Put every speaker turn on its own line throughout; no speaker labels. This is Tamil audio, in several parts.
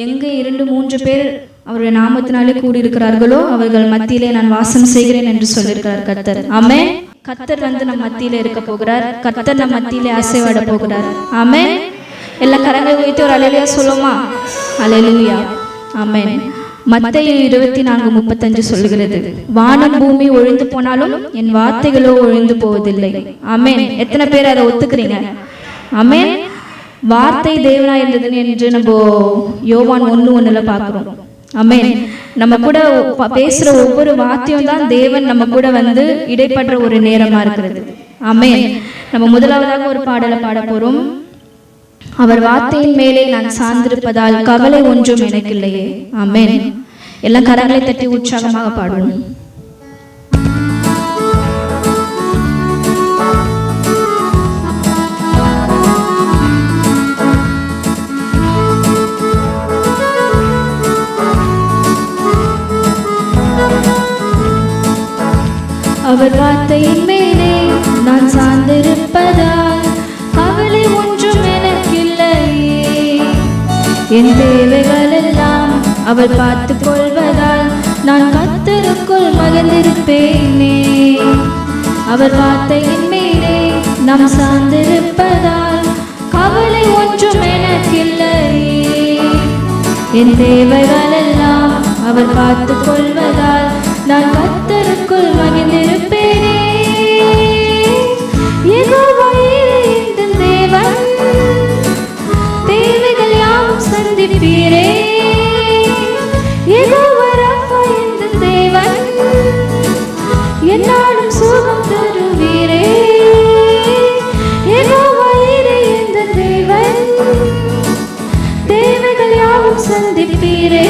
எங்கே 2-3 பேர் அவருடைய நாமத்தினாலே கூடியிருக்கிறார்களோ அவர்கள் மத்தியிலே நான் வாசம் செய்கிறேன் என்று சொல்லியிருக்கிறார் கர்த்தர். ஆமென். கர்த்தர் நம் மத்தியிலே இருக்க போகிறார். கர்த்தர் நம் மத்தியிலே அசைவாட போகிறார். ஆமென். எல்லா கரங்களை உயர்த்தி ஒரு அல்லேலூயா சொல்லுமா? அல்லேலூயா. ஆமென். மத்தேயு 24:35 சொல்லுகிறது, வானம் பூமி ஒழிந்து போனாலும் என் வார்த்தைகளோ ஒழிந்து போவதில்லை. ஆமென். எத்தனை பேர் அதை ஒத்துக்கிறீங்க? ஆமென். வார்த்தை தேவனா இருந்தது என்று நம்ம யோவான் 1:1 பார்க்கிறோம். ஆமென். நம்ம கூட பேசுற ஒவ்வொரு வார்த்தையும் தான் தேவன் நம்ம கூட இடைப்படுற ஒரு நேரமா இருக்கிறது. ஆமென். நம்ம முதலாவதாக ஒரு பாடலை பாட போறோம். அவர் வார்த்தையின் மேலே நான் சார்ந்திருப்பதால் கவலை ஒன்றும் எனக்கு இல்லையே. ஆமென். எல்லாம் கரங்களை தட்டி உற்சாகமாக பாடுவோம். அவர் வார்த்தையின் மேலே நான் சார்ந்திருப்பதால் கவலை ஒன்றும் எனக்கில்லையே. என் தேவைகள் எல்லாம் அவர் பார்த்து கொள்வதால் நான் கர்த்தருக்குள் மகிழ்ந்திருப்பேனே. அவர் வார்த்தையின் மேலே நாம் சார்ந்திருப்பதால் கவலை ஒன்றும் எனக்கில்லையே. என் தேவைகள் எல்லாம் அவர் பார்த்து கொள்வதால் நான் கர்த்தருக்குள் மகிழ்ந்திருப்பேனே. யெகோவா என் தேவன், தேவைகள் யாவும் சந்திப்பீரே. யெகோவா ரப்பா என் தேவன், என்னாலும் சுகம் தருவீரே. யெகோவா என் தேவன், தேவைகள் யாவும் சந்திப்பீரே.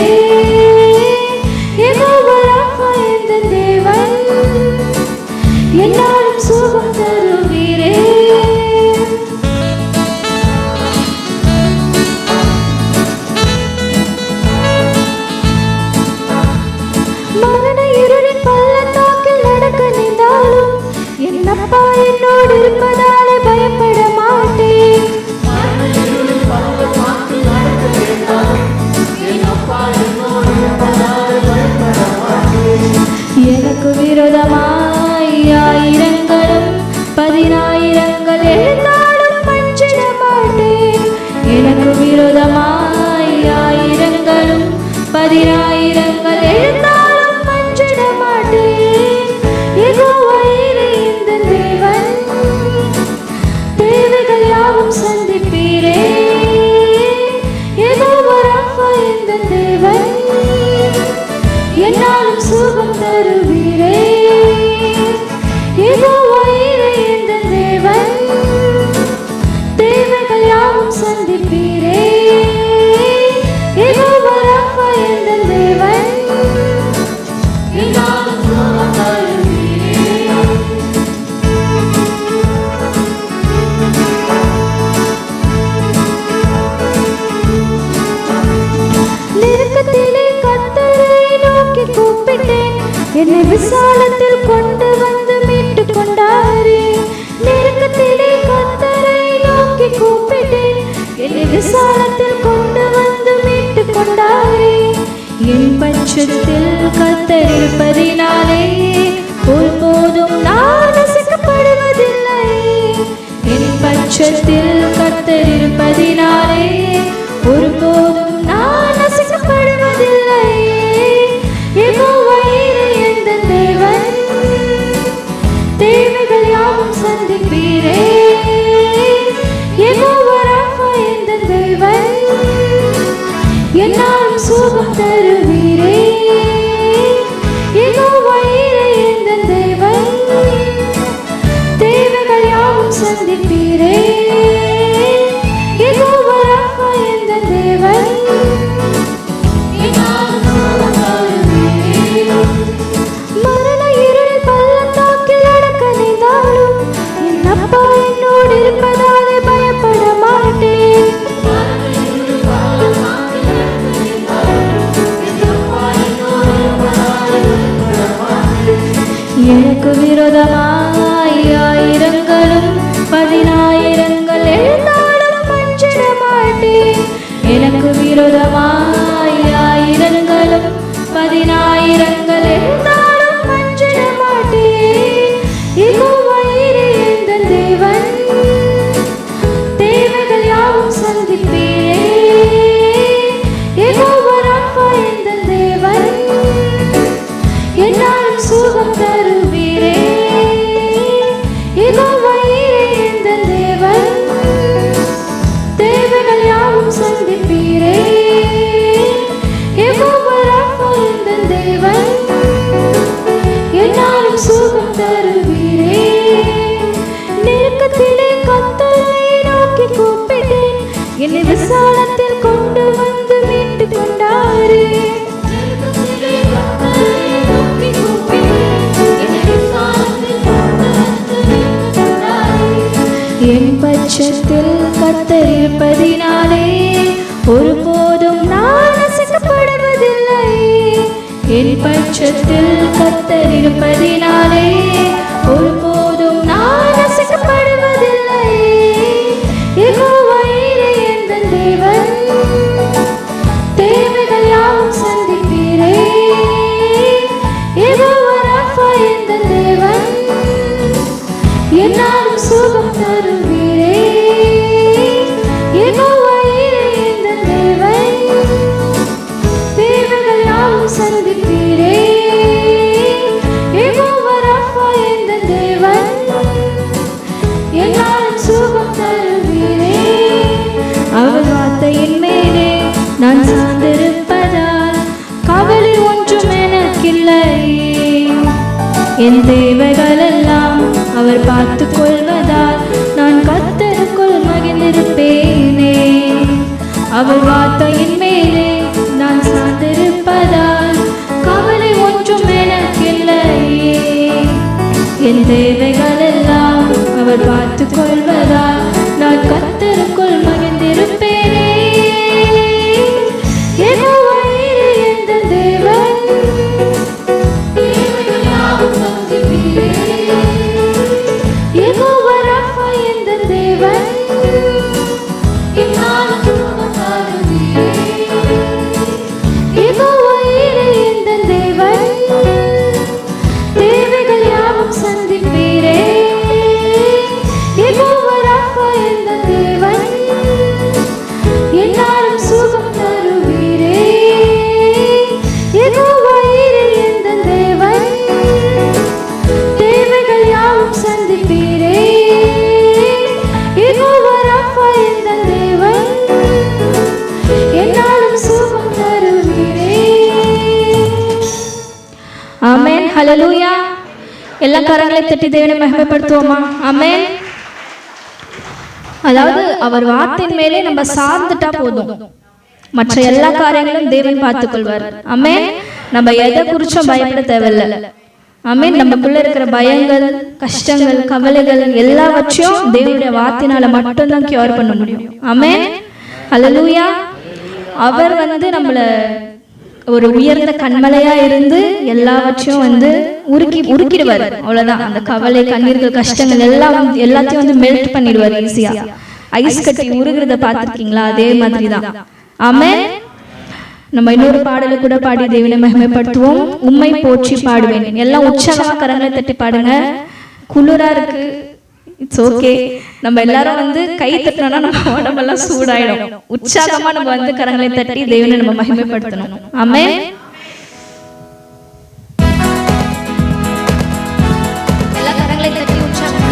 என்னாலும் சுகம் தருவீரே. மரண இருளின் பள்ளத்தாக்கில் நடக்க நின்றாலும் என் அப்பா என்னோடு இருப்பதாலே பயப்பட மாட்டேன். எனக்கு விரோதமாய் ஆயிரங்களும் 10,000 எழுந்தாலும் அஞ்சிட மாட்டேன். எனக்கு விரோதமாய் ஆயிரங்களும் 10,000 எழுந்தாலும் அஞ்சிட மாட்டேன். யெகோவா என் தேவன், தேவைகள் யாவும் சந்திப்பீரே. யெகோவா ரப்பா என் தேவன், என்னாலும் சுகம் தருவீரே. யெகோவா என் தேவன், தேவைகள் யாவும் சந்திப்பீரே. யெகோவா ரப்பா என் தேவன், என்னாலும் சுகம் தருவீரே. நெருக்கத்திலே கர்த்தரை நோக்கி கூப்பிட்டேன், என்னை விசாலத்தில் கொண்டு வந்து மீட்டு கொண்டாரே. நெருக்கத்திலே கர்த்தரை நோக்கி கூப்பிட்டேன், என்னை விசாலத்தில் கொண்டு வந்து மீட்டு கொண்டாரே. என் பட்சத்தில் கர்த்தர் இருப்பதினாலே ஒருபோதும் நான் அசைக்கப்படுவதில்லை. என் பட்சத்தில் கர்த்தர் இருப்பதினாலே ஒருபோதும் நான் அசைக்கப்படுவதில்லை. யெகோவா என் தேவன், தேவைகள் யாவும் சந்திப்பீரே. யெகோவா ரப்பா என் தேவன், என்னாலும் சுகம் தருவீரே. யெகோவா என் தேவன், தேவைகள் யாவும் சந்திப்பீரே. யெகோவா ரப்பா என் தேவன், மரண இருளின் பள்ளத்தாக்கில் நடக்க நின்றாலும் என் அப்பா என்னோடு இருப்பதாலே பயப்பட மாட்டேன். எனக்கு விரோதமாய் ஆயிரங்களும் 10,000 எழுந்தாலும் அஞ்சிட மாட்டேன். எனக்கு விரோதமாய் பதினாயிரங்கள் இருந்தாலும் அஞ்சிட மாட்டேன். யெகோவா ஈரே எந்தன் தேவன், தேவைகள் யாவும் சந்திப்பீரே. யெகோவா ராஃபா எந்தன் தேவன், என்னாலும் சுகம் தருவீரே. யெகோவா ஈரே எந்தன் தேவன், தேவைகள் யாவும் சந்திப்பீரே. யெகோவா ராஃபா எந்தன் தேவன், என்னாலும் சுகம் தருவீரே. நெருக்கத்திலே கர்த்தரை நோக்கி கூப்பிட்டேன், என்னை விசாலத்தில் கொண்டு வந்து மீட்டு கொண்டாரே. என் பட்சத்தில் கர்த்தர் இருப்பதினாலே ஒருபோதும் நான் அசைக்கப்படுவதில்லை. என் பட்சத்தில் கர்த்தர் இருப்பதினாலே ஒருபோதும் நான் அசைக்கப்படுவதில்லை. யெகோவா ஈரே எந்தன் தேவன், தேவைகள் யாவும் சந்திப்பீரே. யெகோவா ராஃபா எந்தன் தேவன், என்னாலும் சுகம் தருவீரே. யெகோவா ஈரே எந்தன் தேவன், தேவைகள் யாவும் சந்திப்பீரே. யெகோவா ராஃபா எந்தன் தேவன், என்னாலும் சுகம் தருவீரே. அவர் வார்த்தையின் மேலே நான் சார்ந்திருப்பதால் கவலை ஒன்றும் எனக்கில்லை. என் தேவைகள் எல்லாம் அவர் பார்த்து கொள்வதால் நான் கர்த்தருக்குள் மகிழ்ந்திருப்பேனே. அவர் வார்த்தையின் மேலே நான் சார்ந்திருப்பதால் கவலை ஒன்றும் எனக்கில்லை. என் தேவைகள் எல்லாம் அவர் பார்த்து கொள்வதால் நான் கர்த்தருக்குள் மகிழ்ந்திருப்பேனே. யெகோவா ஈரே எந்தன் தேவன், யெகோவா ராஃபா எந்தன் தேவன், என்னாலும் சுகம் தருவீரே. யெகோவா ஈரே எந்தன் தேவன், தேவைகள் யாவும் சந்திப்பீரே. யெகோவா ராஃபா எந்தன் தேவன், என்னாலும் சுகம் தருவீரே. யெகோவா ஈரே எந்தன் தேவன், தேவைகள் யாவும் சந்திப்பீரே. யெகோவா ராஃபா எந்தன் தேவன், என்னாலும் சுகம் தருவீரே. ஆமென். ஹல்லேலூயா. எல்லா கரங்களை தட்டி தேவனை மகிமைப்படுத்துவோமா? ஆமென். அதாவது அவர் வார்த்தையின் மேலே நம்ம சார்ந்துட்டா போதும், மற்ற எல்லா காரியங்களும் தேவன் பார்த்துக் கொள்வார். ஆமென். நம்ம எதை குறிச்சும் பயப்பட தேவையில்லை. ஆமென். நமக்குள்ள இருக்கிற பயங்கள், கஷ்டங்கள், கவலைகள் எல்லாவற்றையும் தேவனுடைய வார்த்தையினால மட்டும்தான் கியூர் பண்ண முடியும். ஆமென். ஹல்லேலூயா. அவர் நம்மள ஒரு உயர்ந்த கண்மலையா இருந்து எல்லாவற்றையும் உருக்கிடுவார். அவ்வளவுதான். அந்த கவலை, கண்ணீர்கள், கஷ்டங்கள் எல்லாத்தையும் மெல்ட் பண்ணிடுவார் ஈஸியா. ஐஸ் கட்டி உருகிறத பார்த்திருக்கீங்களா? அதே மாதிரிதான். ஆமென். நம்ம இன்னொரு பாடலை கூட பாடி தேவனை மகிமைப்படுத்துவோம். உம்மை போற்றி பாடுவேன். எல்லாம் உற்சாகமா கரங்களை தட்டி பாடுங்க. குளிரா இருக்கு, இட்ஸ் ஓகே. நம்ம எல்லாரும் கை தட்டினோம்னா நம்ம உடம்பெல்லாம் சூடாயிடும். உற்சாகமா நம்ம கரங்களை தட்டி தேவனை நம்ம மகிமைப்படுத்தணும். ஆமென். எல்லா கரங்களை தட்டி உற்சாகம்.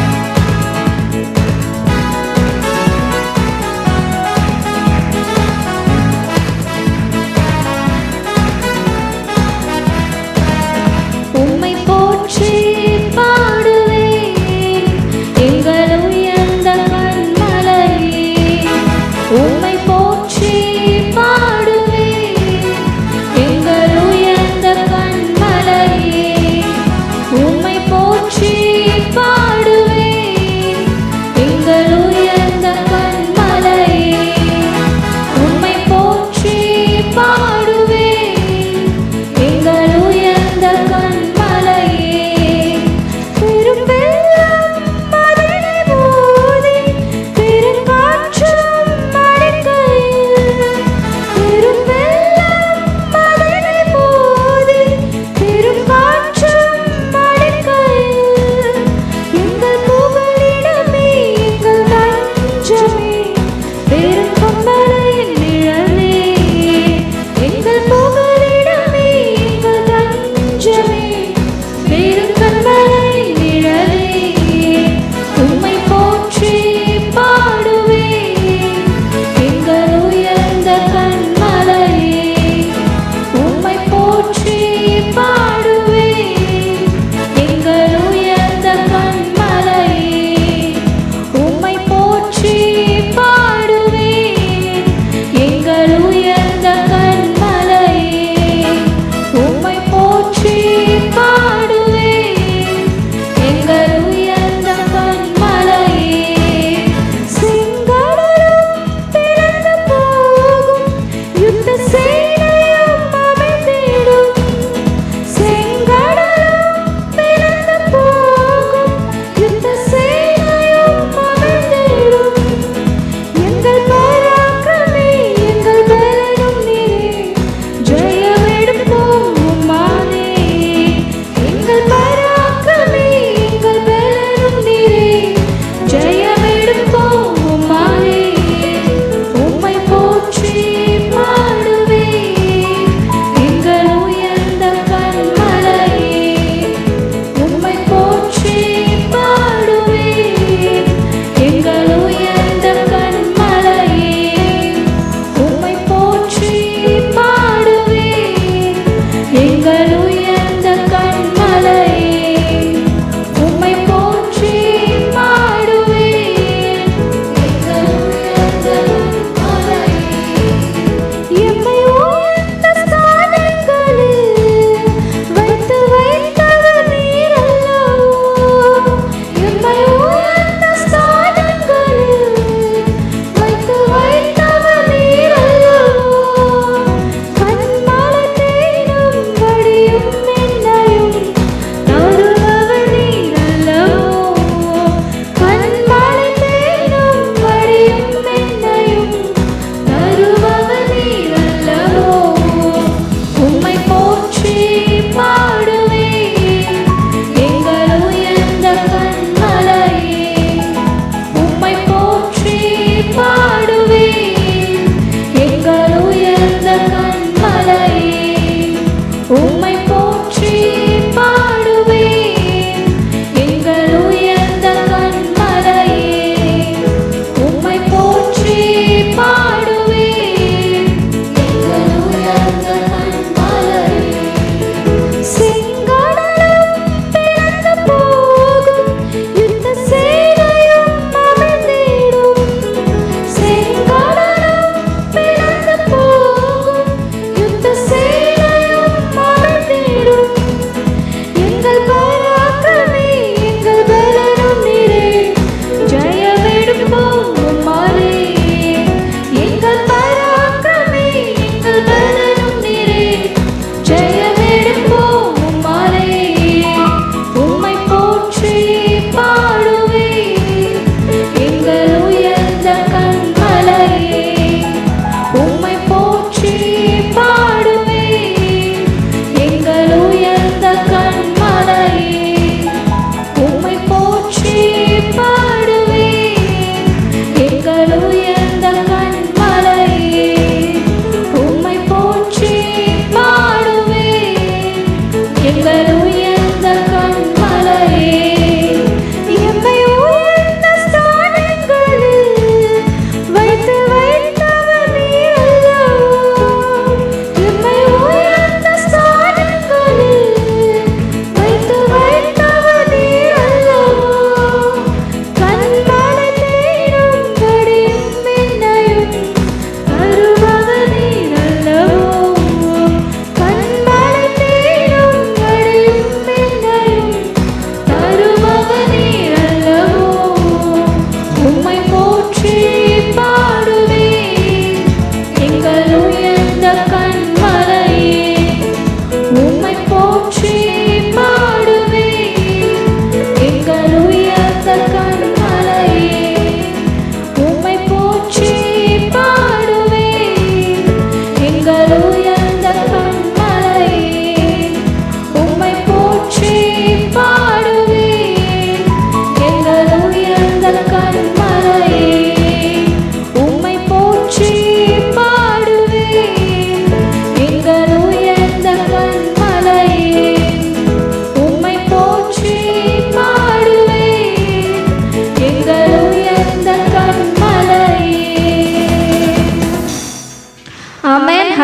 உம்மை போற்றி பாடுவேன் எங்கள் உயர்ந்த கண்மலையே. உம்மை போற்றி பாடுவேன் எங்கள்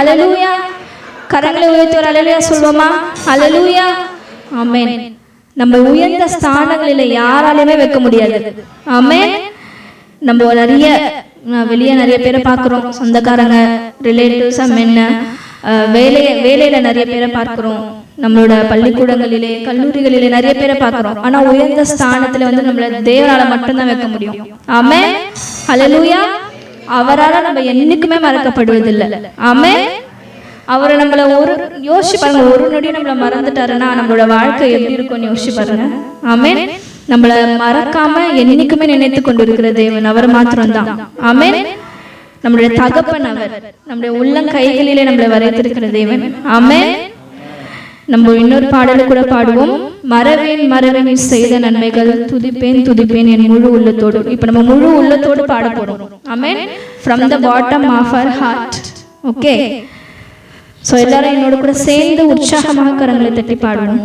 ஹல்லேலூயா. கரங்களை உயர்த்தி ஒரு ஹல்லேலூயா சொல்வோமா? ஹல்லேலூயா. ஆமென். நம்ம உயர்ந்த ஸ்தானங்களில் யாராலையுமே வைக்க முடியாது. ஆமென். நம்ம வெளியே நிறைய பேரை பார்க்குறோம், சொந்தக்காரங்க, ரிலேட்டிவ்ஸ், வேலையில நிறைய பேரை பார்க்குறோம், நம்மளோட பள்ளிக்கூடங்களிலே கல்லூரிகளிலே நிறைய பேரை பார்க்குறோம். ஆனால் உயர்ந்த ஸ்தானத்தில் நம்மள தேவனால மட்டும்தான் வைக்க முடியும். ஆமென். ஹல்லேலூயா. அவரால் நம்ம என்னைக்குமே மறக்கப்படுவதில்லை. ஆமென். அவரை நம்மளை யோசிச்சு பாருங்க, ஒரு நொடி நம்மளை மறந்துட்டாருன்னா நம்மளோட வாழ்க்கை எப்படி இருக்கும்னு யோசிச்சு பாருங்க. ஆமென். நம்மளை மறக்காம என்னைக்குமே நினைத்து கொண்டு இருக்கிற தேவன் அவர் மாத்திரம்தான். ஆமென். நம்மளுடைய தகப்பன் அவர், நம்முடைய உள்ளங்கைகளிலே நம்மளை வரைத்திருக்கிற தேவன். ஆமென். நம்ம இன்னொரு பாடலை கூட பாடுவோம். மறவேன் மறவேன் செய்த நன்மைகள், துதிப்பேன் துதிப்பேன் என் முழு உள்ளத்தோடு. இப்ப நம்ம முழு உள்ளத்தோடு பாட போறோம். Amen. From the bottom of our heart. Okay. So எல்லாரும் என்னோட கூட சேர்ந்து உற்சாகமாக கரங்களை தட்டி பாடுவோம்.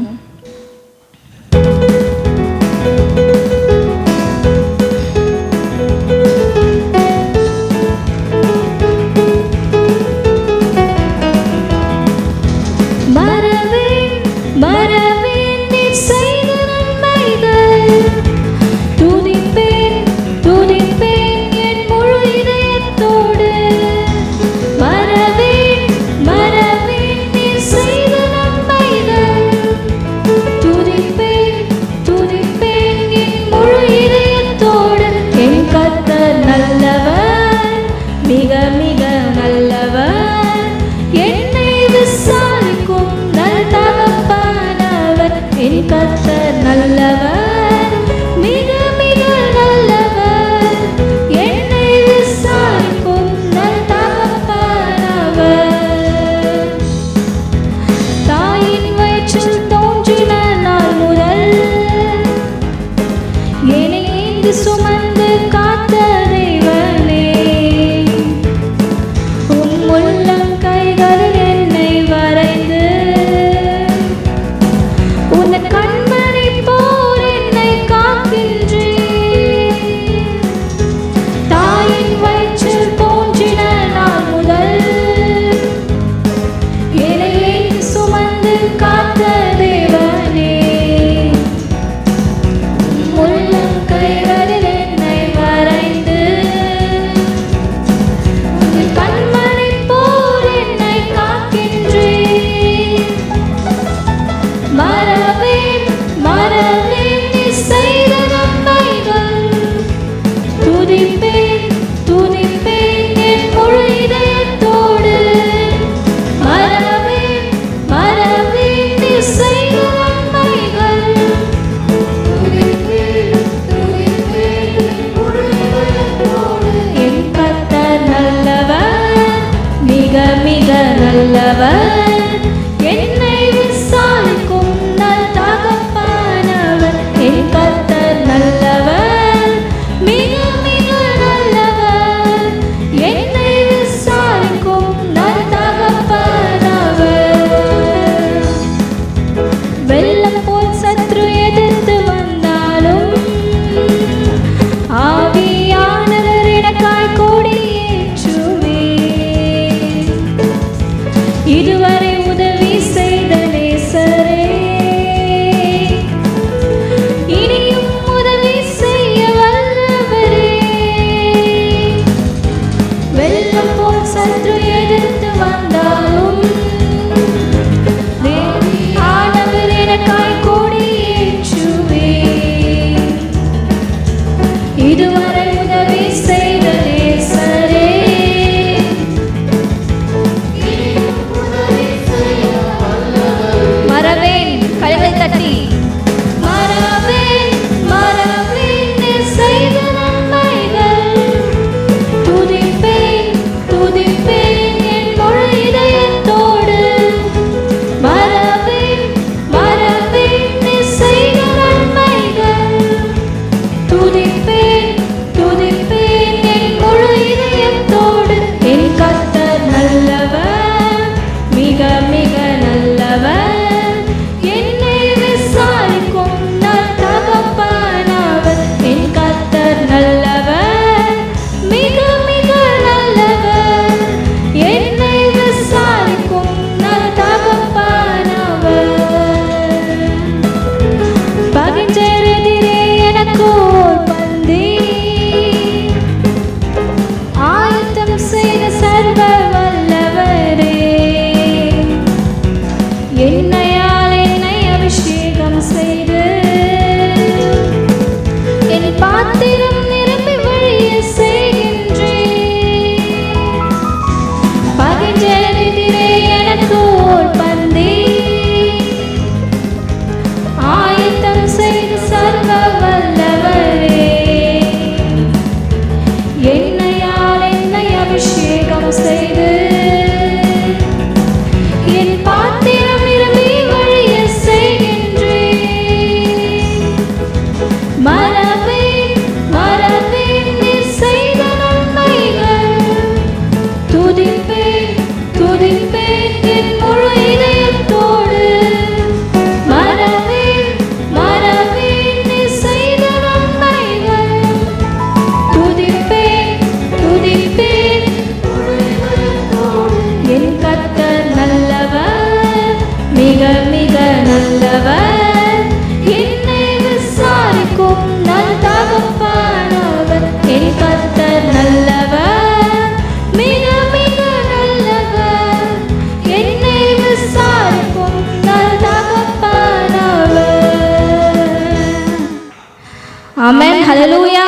ஹல்லேலூயா.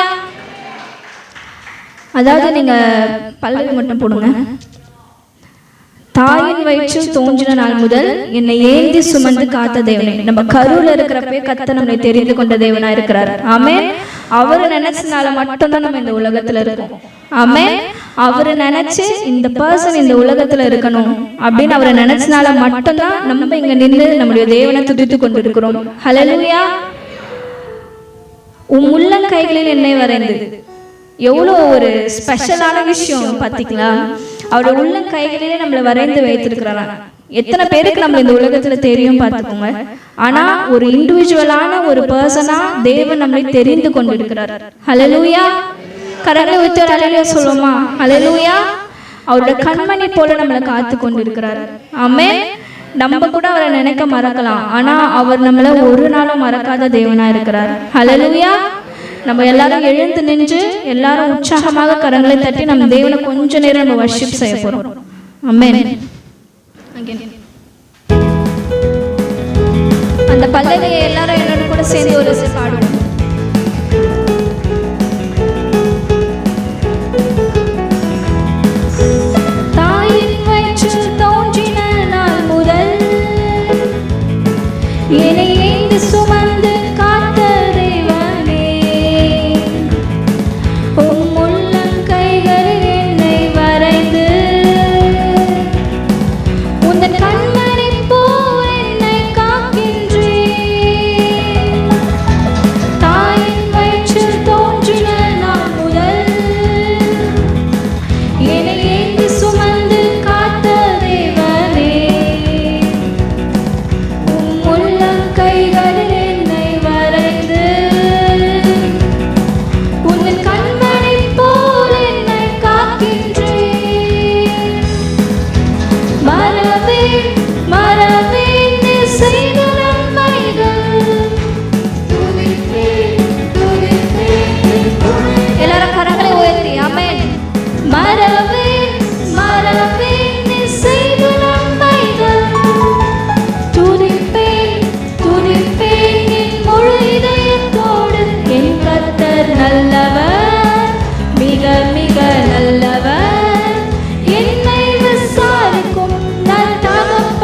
அதாவது நீங்க பல்லவி மட்டும் போடுங்க. தாயின் வயிற்றில் தோன்றின நாள் முதல் என்னை ஏந்தி சுமந்து காத்த தேவனே. நம்ம கருவில் இருக்கிறப்பே கர்த்தர் நம்மை தெரிந்து கொண்ட தேவனா இருக்கிறார். ஆமென். அவரை நினைச்சனால மட்டும்தான் நம்ம இந்த உலகத்துல இருக்கோம். ஆமென். அவரை நினைச்சு இந்த பர்சன் இந்த உலகத்துல இருக்கணும் அப்படின்னு அவரை நினைச்சனால மட்டும்தான் நம்ம இங்க நின்று நம்முடைய தேவனை துதித்து கொண்டு இருக்கிறோம். ஹல்லேலூயா. உன் உள்ளங்கைகளில் என்னை வரைந்து, எவ்வளோ ஒரு ஸ்பெஷலான விஷயம் பார்த்தீங்களா? அவருடைய உள்ளங்கைகளிலே நம்மளை வரைந்து வைத்திருக்கிறாரா. எத்தனை பேருக்கு நம்ம இந்த உலகத்துல தெரியும் பார்த்துக்கோங்க. ஆனா ஒரு இண்டிவிஜுவலான ஒரு பர்சனா தேவன் நம்மை தெரிந்து கொண்டிருக்கிறார். ஹல்லேலூயா. கரங்களை உயர்த்தி ஹல்லேலூயா சொல்லுமா? ஹல்லேலூயா. அவருடைய கண்மணி போல நம்மளை காத்து கொண்டிருக்கிறார். ஆமென். நம்ம கூட அவரை நினைக்க மறக்கலாம், ஆனா அவர் நம்மளை ஒரு நாளும் மறக்காத தேவனா இருக்கிறார். ஹல்லேலூயா. நம்ம எல்லாரும் எழுந்து நின்று எல்லாரும் உற்சாகமாக கரங்களை தட்டி நம்ம தேவனை கொஞ்ச நேரம் நம்ம வர்ஷிப் செய்ய போறோம். ஆமென். அந்த பல்லவியை எல்லாரும் என்னோட கூட சேர்ந்து ஒரு பாடுவோம். தாயின் வயிற்றில் தோன்றின நாள் முதல் என்னை ஏந்தி சுமந்து காத்த தேவனே, உம் உள்ளங்கைகளில் என்னை வரைந்து உந்தன் கண்மணி போல் என்னை காக்கின்றீர். தாயின் வயிற்றில் தோன்றின நாள் முதல் என்னை ஏந்தி சுமந்து காத்த தேவனே, உம் உள்ளங்கைகளில் என்னை வரைந்து உந்தன் கண்மணி போல் என்னை காக்கின்றீர். மறவேன் மறவேன் நீ செய்த நன்மைகள், எல்லாரும் கரங்களை உயர்த்தி ஆமென். மறவேன் மறவேன் நீ செய்த நன்மைகள், துதிப்பேன் துதிப்பேன் என் முழு இதயத்தோடு. என் கர்த்தர் நல்லவர், மிக மிக நல்லவர், என்னை விசாரிக்கும் நல் தகப்பன்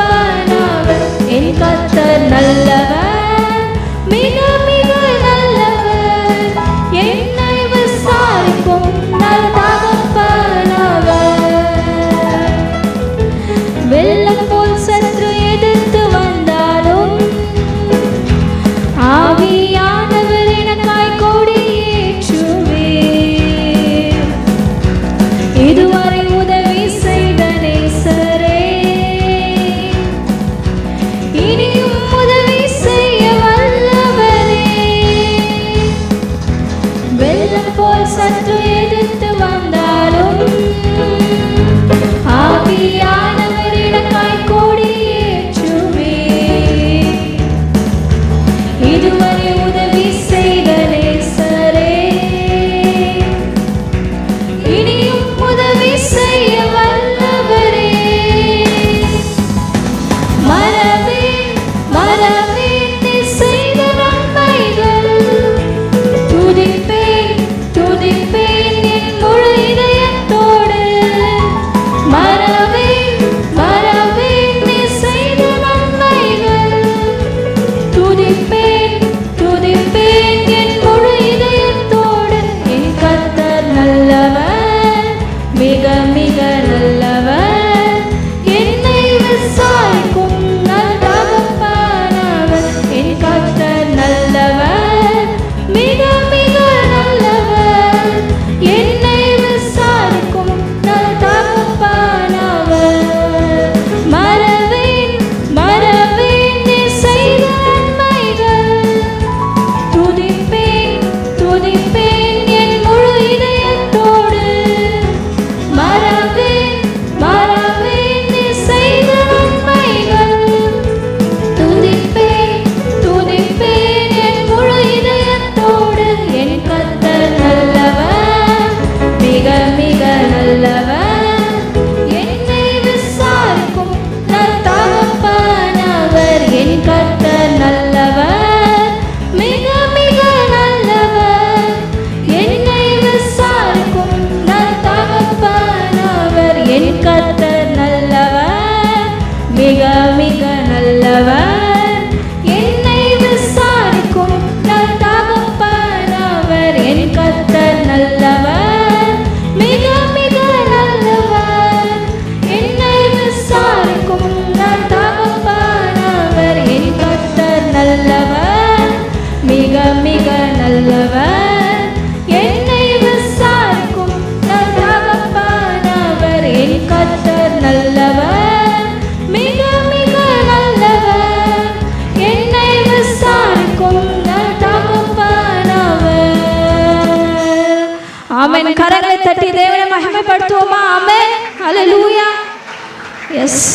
எஸ்,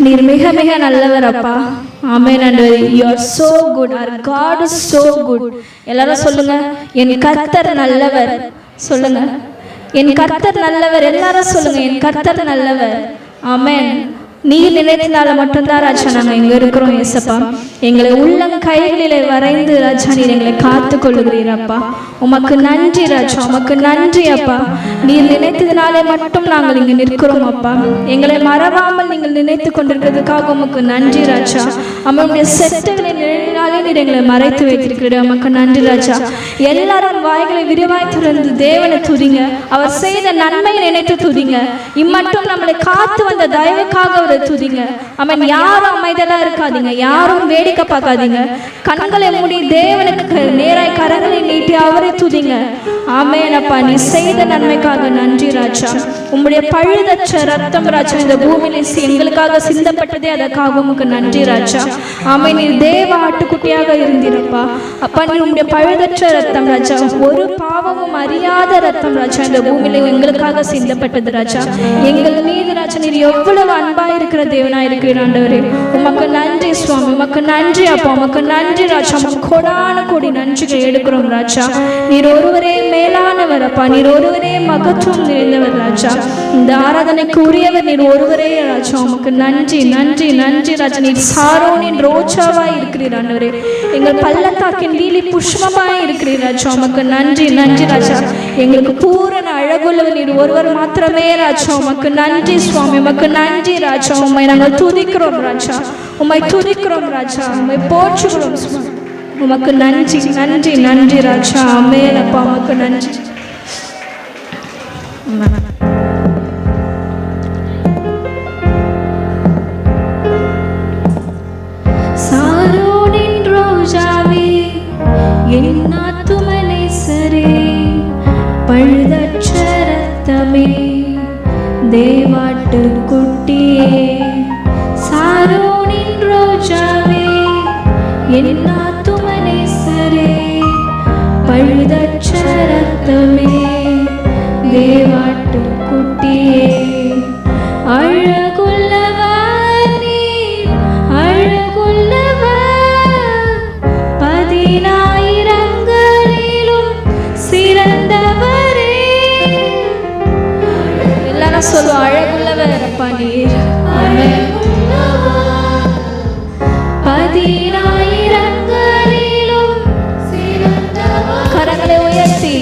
நீர் மிக மிக நல்லவர் அப்பா. ஆமென் ஆண்டவரே. You are so good. Our God is so good. எல்லாரும் சொல்லுங்க, என் கர்த்தர் நல்லவர். சொல்லுங்க, என் கர்த்தர் நல்லவர். எல்லாரும் சொல்லுங்க, என் கர்த்தர் நல்லவர். ஆமென். நீர் நினைத்ததால மட்டும்தான் ராஜா நாங்கள் இங்கே இருக்கிறோம் ஏசப்பா. எங்களை உள்ளம் கைகளிலே வரைந்து ராஜா நீர் எங்களை காத்து கொள்ளுகிறீரப்பா. உமக்கு நன்றி ராஜா, உமக்கு நன்றி அப்பா. நீர் நினைத்ததினாலே மட்டும் நாங்கள் இங்கே நிற்கிறோம் அப்பா. எங்களை மறவாமல் நீங்கள் நினைத்து கொண்டிருக்கிறதுக்காக உமக்கு நன்றி ராஜா. அவனுடைய செட்டுகளை நிழலினாலே நீர் எங்களை மறைத்து வைத்திருக்கிறீர். உமக்கு நன்றி ராஜா. எல்லாரும் வாய்களை விரிவாய் திறந்து தேவனை துதிங்க. அவர் செய்த நன்மையை நினைத்து துதிங்க. இம்மட்டும் நம்மளை காத்து வந்த தயவுக்காக துதிங்க. ஆமென். யாரும் அமைதலா இருக்காதீங்க, யாரும் வேடிக்கை பார்க்காதீங்க. கண்களை மூடி தேவனுக்கு நேராய் கரங்களை நீட்டி அவரை துதிங்க. ஆமென் அப்பா. நீ செய்த நன்மைக்காக நன்றி ராஜா. உம்முடைய பழுதற்ற ரத்தம் ராஜா இந்த பூமியில எங்களுக்காக சிந்தப்பட்டதே, அதற்காக உமக்கு நன்றி ராஜா. ஆமென். நீ தேவ ஆட்டுக்குட்டியாக இருந்தீரப்பா. அப்பா, நீ உம்முடைய பழுதற்ற ரத்தம் ராஜா, ஒரு பாவமும் அறியாத ரத்தம் ராஜா இந்த பூமியில எங்களுக்காக சிந்தப்பட்டது ராஜா. எங்கள் மீது ராஜா நீர் எவ்வளவு அன்பாய் இருக்கிற தேவனாய் இருக்கிற ஆண்டவரே, உமக்கு நன்றி சுவாமி. உமக்கு நன்றி அப்பா. உமக்கு நன்றி ராஜா. கோடான கோடி நன்றிகள் எடுக்கிறோம் ராஜா. நீர் ஒருவரே மேலானவர் அப்பா. நீர் ஒருவரே மகத்துவம் நிறைந்தவர் ராஜா. இந்த ஆராதனைக்கு உரியவர் நீர் ஒருவரே ராஜா. உமக்கு நன்றி நன்றி நன்றி ராஜா. நீர் சாரோனின் ரோஜாவாய் இருக்கிறீர் ஆண்டவரே. எங்கள் பள்ளத்தாக்கின் லீலி புஷ்பமாய் இருக்கிறீர் ராஜா. உமக்கு நன்றி நன்றி ராஜா. எங்களுக்கு பூரண அழகுள்ளவர் நீர் ஒருவர் மாத்திரமே ராஜா. உமக்கு நன்றி சுவாமி. உமக்கு நன்றி ராஜா. உம்மை நாங்கள் துதிக்கிறோம் ராஜா. உம்மை துதிக்கிறோம் ராஜா. உம்மை போற்றுகிறோம் சுவாமி. உமக்கு நன்றி நன்றி நன்றி ராஜா. ஆமென் அப்பா. உமக்கு நன்றி. சாரோனின் ரோஜாவே, என் ஆத்துமனேசரே, பழுதற்ற ரத்தமே, தேவாட்டு குட்டியே, சாரோனின் ரோஜாவே, என் ஆத்துமனேசரே, பழுதற்ற ரத்தமே, தேவாட்டு குட்டியே, அழகுள்ளவர் நீர், அழகுள்ளவர், 10,000ங்களிலும் சிறந்தவரே. எல்லாரும் சொல்லுவோம், அழகுள்ளவர் அப்பா நீர். ஆமென். 10,000ங்களிலும் சிறந்தவர். கரங்களை உயர்த்தி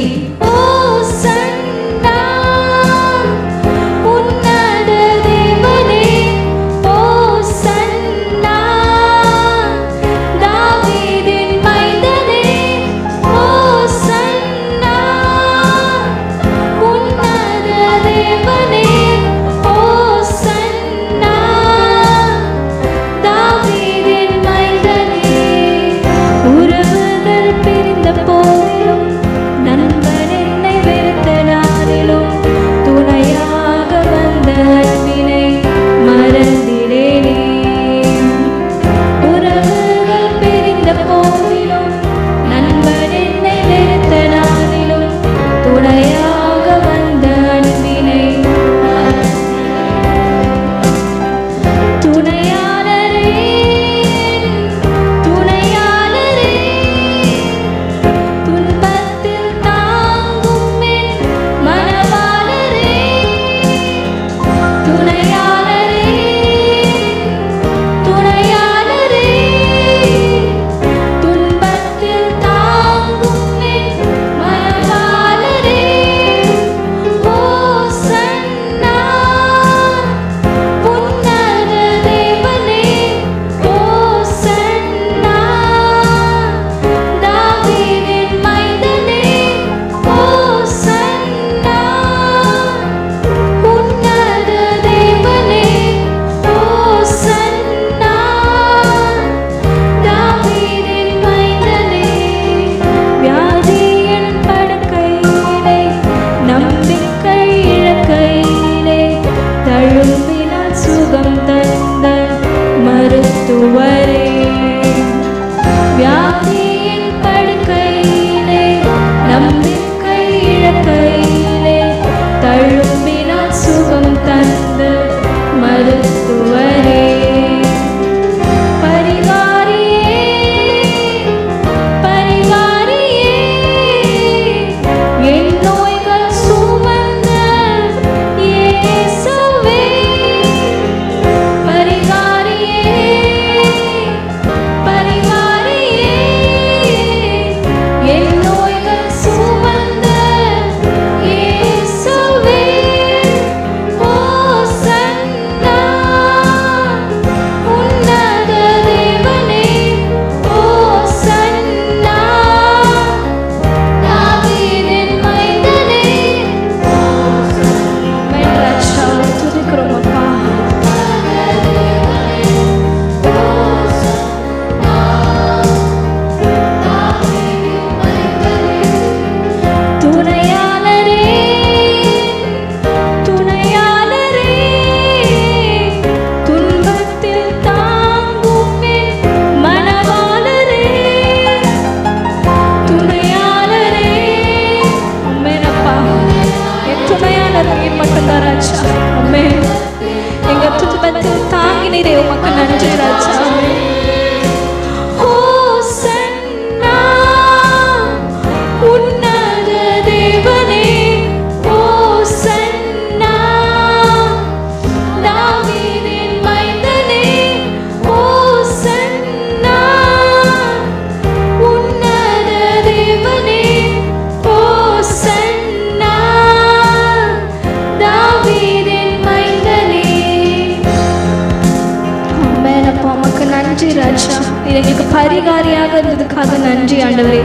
நன்றி ராஜா. நீர் எங்களுக்கு பரிகாரியாக இருந்ததுக்காக நன்றி ஆண்டவரே.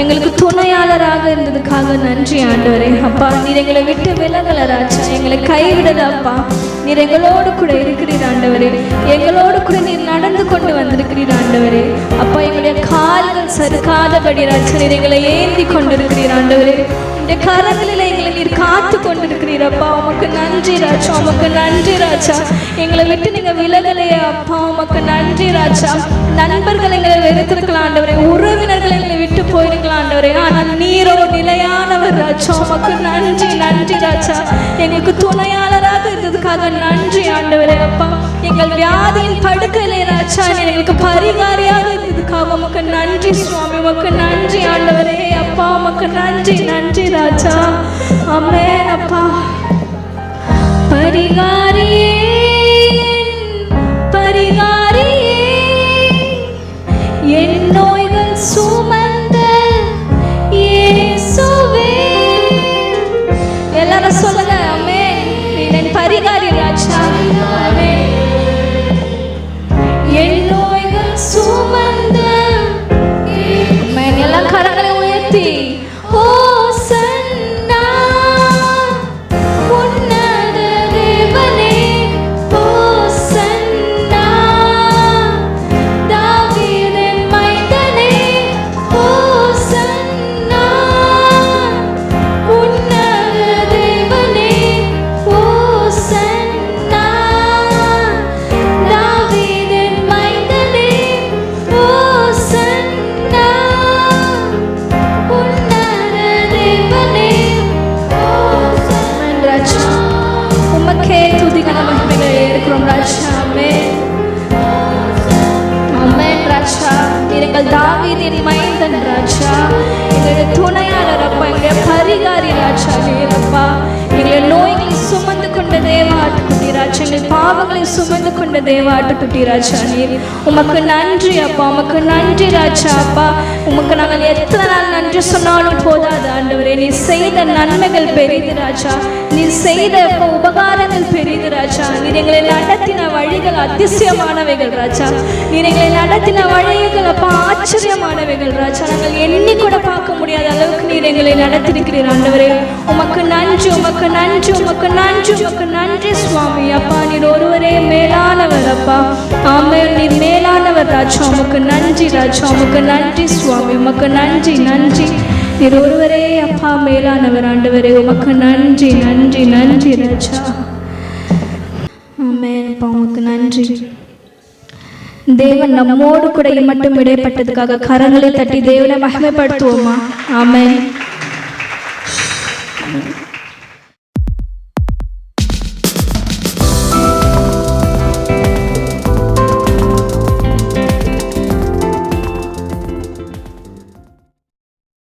எங்களுக்கு துணையாளராக இருந்ததுக்காக நன்றி ஆண்டவரே. அப்பா நீர் எங்களை விட்டு விலகல ராஜா, எங்களை கைவிடல அப்பா. நீர் எங்களோடு கூட இருக்கிறீர் ஆண்டவரே. எங்களோடு கூட நீர் நடந்து கொண்டு வந்திருக்கிறீர் ஆண்டவரே. அப்பா எங்களுடைய கால்கள் சறுக்காதபடி ராஜா நீர் எங்களை ஏந்தி கொண்டிருக்கிறீர் ஆண்டவரே. இந்த கரங்களில் எங்களை நீர் காத்து கொண்டிருக்கிறீர் அப்பா. உமக்கு நன்றி ராஜா, உமக்கு நன்றி ராஜா. எங்களை விட்டு நீங்க விலகலையே அப்பா, உமக்கு நன்றி ராஜா. நண்பர்கள் எங்களை வெறுத்திருக்கலாம் ஆண்டவரே, உறவினர்கள் எங்களை விட்டு போயிருக்கலாம் ஆண்டவரே, ஆனால் நீரோ நிலையானவர் ராஜா. உமக்கு நன்றி நன்றி ராஜா. எங்களுக்கு துணையாளராக இருந்ததுக்காக நன்றி ஆண்டவரே. அப்பா எங்கள் வியாதியின் படுக்கையிலே ராஜா எங்களுக்கு பரிகாரியாக இருந்ததுக்காக உமக்கு நன்றி சுவாமி. உமக்கு நன்றி ஆண்டவரே. அப்பா உமக்கு நன்றி நன்றி ராஜா. ஆமென் அப்பா. பரிகாரியே பரிகாரியே என் நோய்கள் சுமந்த இயேசுவே. எல்லாரும் சொல்லுங்க ஆமென். என் பரிகாரி ராஜா. ஆமென். என் நோய்கள் சுமந்த எல்லா கரங்களை உயர்த்தி ஹோசன்னா உன்னத தேவனே ஹோசன்னா தாவீதின் மைந்தனே ஹோசன்னா உன்னத தேவனே ஹோசன்னா தாவீதின் மைந்தனே ஹோசன்னா உமக்கே துதிகளை மகிமைகளை ஏற்கிறோம் ராஜா. ஆமென் ஆமென் ராஜா. எங்கள் தாவீதின் மைந்தன் ராஜா, எங்களுடைய துணையாளர் அப்பா, எங்களுடைய பரிகாரி ராஜா. அப்பா எங்களுடைய நோய்களை சுமந்து கொண்ட தேவாட்டுக்குட்டி ராஜா, எங்கள் பாவங்களை சுமந்து கொண்ட தேவாட்டுக்குட்டி ராஜா. நீர் உமக்கு நன்றி அப்பா, உமக்கு நன்றி ராஜா. அப்பா உமக்கு நாங்கள் எத்தனை நாள் நன்றி சொன்னாலும் போதாது ஆண்டவரே. நீ செய்த நன்மைகள் பெரிது ராஜா, நீ செய்த உபகாரங்கள் பெரிது ராஜா. நீர் எங்களை நடத்தின வழிகள் அதிசயமானவைகள் ராஜா. நீர் எங்களை நடத்தின வழிகள் அப்பா ஆச்சரியமானவைகள் ராஜா. நாங்கள் எண்ணி கூட பார்க்க முடியாத அளவுக்கு நீர் எங்களை நடத்திருக்கிறீர் ஆண்டவரே. உமக்கு நன்றி உமக்கு நன்றி உமக்கு நன்றி உமக்கு நன்றி சுவாமி. அப்பா நீர் ஒருவரே மேலானவர் அப்பா. ஆமென். நீர் மேலானவர் ராஜா. உமக்கு நன்றி ராஜா. உமக்கு நன்றி சுவாமி. உமக்கு நன்றி நன்றி. நீர் ஒருவரே அப்பா மேலானவர் ஆண்டவரே. உமக்கு நன்றி நன்றி நன்றி ராஜா. ஆமென் அப்பா உமக்கு நன்றி. தேவன் நம்மோடு கூட மட்டும் இடைப்பட்டதுக்காக கரங்களை தட்டி தேவனை மகிமைப்படுத்துவோமா? ஆமென்.